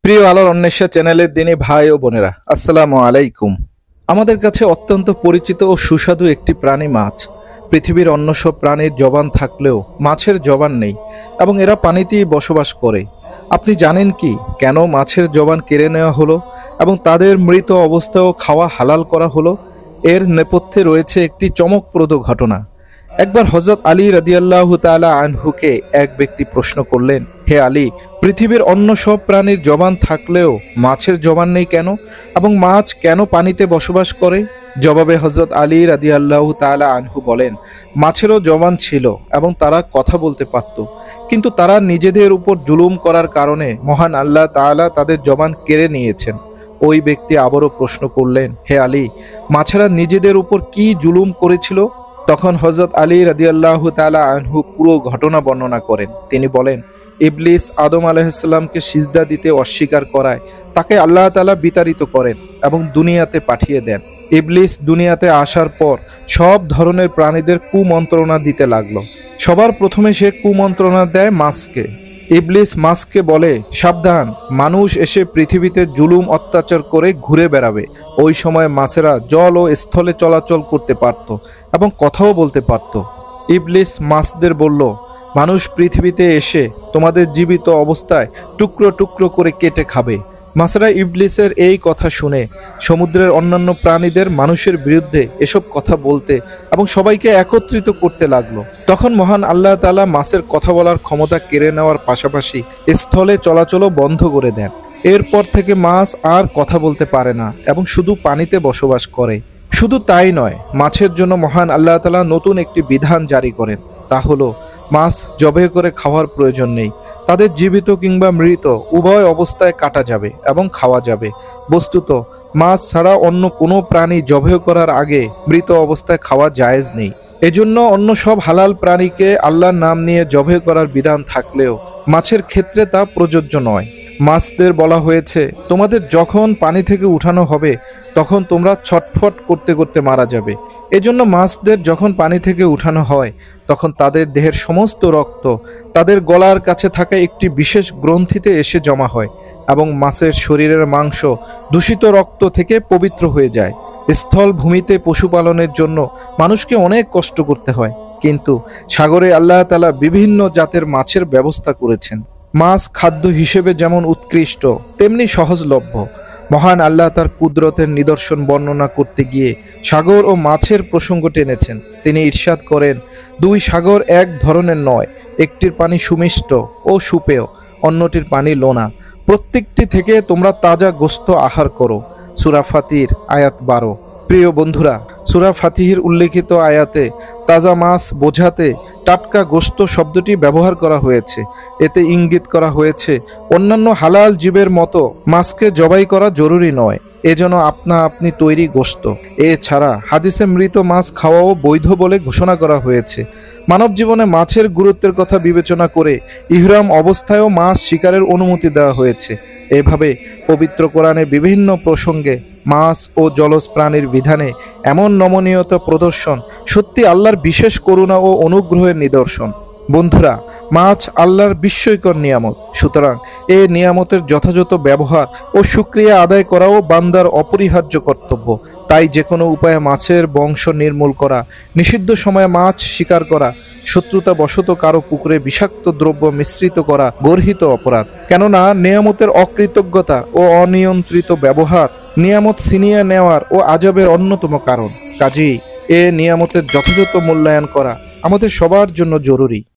প্রিয় আলোর অন্বেষা চ্যানেলের দিনী ভাই ও বোনেরা, আসসালামু আলাইকুম। আমাদের কাছে অত্যন্ত পরিচিত ও সুস্বাদু একটি প্রাণী মাছ। পৃথিবীর অন্য সব প্রাণীর জবান থাকলেও মাছের জবান নেই এবং এরা পানিতেই বসবাস করে। আপনি জানেন কি কেন মাছের জবান কেড়ে নেওয়া হলো এবং তাদের মৃত অবস্থাও খাওয়া হালাল করা হলো? এর নেপথ্যে রয়েছে একটি চমকপ্রদ ঘটনা। একবার হযরত আলী রাদিয়াল্লাহু তাআলা আনহুকে এক ব্যক্তি প্রশ্ন করলেন, হে আলী, পৃথিবীর অন্য সব প্রাণীর জবান থাকলেও মাছের জবান নেই কেন এবং মাছ কেন পানিতে বসবাস করে? জবাবে হযরত আলী রাদিয়াল্লাহু তাআলা আনহু বলেন, মাছেরও জবান ছিল এবং তারা কথা বলতে পারত, কিন্তু তারা নিজেদের উপর জুলুম করার কারণে মহান আল্লাহ তাআলা তাদের জবান কেড়ে নিয়েছেন। ওই ব্যক্তি আবারও প্রশ্ন করলেন, হে আলী, মাছেরা নিজেদের উপর কি জুলুম করেছিল? তখন হযরত আলী রাদিয়াল্লাহু তাআলা আনহু পুরো ঘটনা বর্ণনা করেন। তিনি বলেন, ইবলিস আদম আলাইহিসসালামকে সিজদা দিতে অস্বীকার করায় তাকে আল্লাহ তাআলা বিতাড়িত করেন এবং দুনিয়াতে পাঠিয়ে দেন। ইবলিস দুনিয়াতে আসার পর সব ধরনের প্রাণীদের কুমন্ত্রণা দিতে লাগলো। সবার প্রথমে সে কুমন্ত্রণা দেয় মাছকে। ইবলিস মাছকে বলে, সাবধান, মানুষ এসে পৃথিবীতে জুলুম অত্যাচার করে ঘুরে বেড়াবে। ওই সময় মাছেরা জল ও স্থলে চলাচল করতে পারত এবং কথাও বলতে পারত। ইবলিস মাছদের বলল, মানুষ পৃথিবীতে এসে তোমাদের জীবিত অবস্থায় টুকরো টুকরো করে কেটে খাবে। মাছেরা ইবলিসের এই কথা শুনে সমুদ্রের অন্যান্য প্রাণীদের মানুষের বিরুদ্ধে এসব কথা বলতে এবং সবাইকে একত্রিত করতে লাগলো। তখন মহান আল্লাহ তাআলা মাছের কথা বলার ক্ষমতা কেড়ে নেওয়ার পাশাপাশি স্থলে চলাচলও বন্ধ করে দেন। এরপর থেকে মাছ আর কথা বলতে পারে না এবং শুধু পানিতে বসবাস করে। শুধু তাই নয়, মাছের জন্য মহান আল্লাহ তাআলা নতুন একটি বিধান জারি করেন। তা হলো, মাছ জবাই করে খাওয়ার প্রয়োজন নেই। তাদের জীবিত কিংবা মৃত উভয় অবস্থায় কাটা যাবে এবং খাওয়া যাবে। বস্তুত মাছ ছাড়া অন্য কোনো প্রাণী জবাই করার আগে মৃত অবস্থায় খাওয়া জায়েজ নেই। এজন্য অন্য সব হালাল প্রাণীকে আল্লাহর নাম নিয়ে জবাই করার বিধান থাকলেও মাছের ক্ষেত্রে তা প্রযোজ্য নয়। মাছদের বলা হয়েছে, তোমাদের যখন পানি থেকে উঠানো হবে তখন তোমরা ছটফট করতে করতে মারা যাবে। এজন্য মাছদের যখন পানি থেকে উঠানো হয় তখন তাদের দেহের সমস্ত রক্ত তাদের গলার কাছে থাকা একটি বিশেষ গ্রন্থিতে এসে জমা হয় এবং মাছের শরীরের মাংস দূষিত রক্ত থেকে পবিত্র হয়ে যায়। স্থল ভূমিতে পশুপালনের জন্য মানুষকে অনেক কষ্ট করতে হয়, কিন্তু সাগরে আল্লাহ তাআলা বিভিন্ন জাতের মাছের ব্যবস্থা করেছেন। মাছ খাদ্য হিসেবে যেমন উৎকৃষ্ট তেমনি সহজলভ্য। মহান আল্লাহ তার কুদরতের নিদর্শন বর্ণনা করতে গিয়ে সাগর ও মাছের প্রসঙ্গ টেনেছেন। তিনি ইরশাদ করেন, দুই সাগর এক ধরনের নয়, একটির পানি সুমিষ্ট ও সুপেয়, অন্যটির পানি লোনা। প্রত্যেকটি থেকে তোমরা তাজা গোশত আহার করো। সূরা ফাতির আয়াত 12। প্রিয় বন্ধুরা, সূরা ফাতিহির উল্লেখিত আয়াতে তাজা মাছ বোঝাতে টাটকা গোশত শব্দটি ব্যবহার করা হয়েছে। এতে ইঙ্গিত করা হয়েছে অন্যান্য হালাল জীবের মতো মাছকে জবাই করা জরুরি নয়, এজন্য আপনা আপনি তৈরি গোশত। এছাড়া হাদিসে মৃত মাছ খাওয়াও বৈধ বলে ঘোষণা করা হয়েছে। মানব জীবনে মাছের গুরুত্বের কথা বিবেচনা করে ইহরাম অবস্থায়ও মাছ শিকারের অনুমতি দেওয়া হয়েছে। এভাবে পবিত্র কোরআনে বিভিন্ন প্রসঙ্গে মাছ ও জলজ প্রাণীর বিধানে এমন নমনীয়তা প্রদর্শন সত্যি আল্লাহর বিশেষ করুণা ও অনুগ্রহের নিদর্শন। বন্ধুরা, মাছ আল্লাহর বিস্ময়কর নিয়ামত। সুতরাং এ নিয়ামতের যথাযথ ব্যবহার ও শুকরিয়া আদায় করাও বান্দার অপরিহার্য কর্তব্য। তাই যে কোনো উপায়ে মাছের বংশ নির্মূল করা, নিষিদ্ধ সময়ে মাছ শিকার করা, শত্রুতা বশত কারো পুকুরে বিষাক্ত দ্রব্য মিশ্রিত করা গর্হিত অপরাধ। কেননা নিয়ামতের অকৃতজ্ঞতা ও অনিয়ন্ত্রিত ব্যবহার নিয়ামত ছিনিয়ে নেওয়ার ও আযাবের অন্যতম কারণ। কাজেই এ নিয়ামতের যথাযথ মূল্যায়ন করা আমাদের সবার জন্য জরুরি।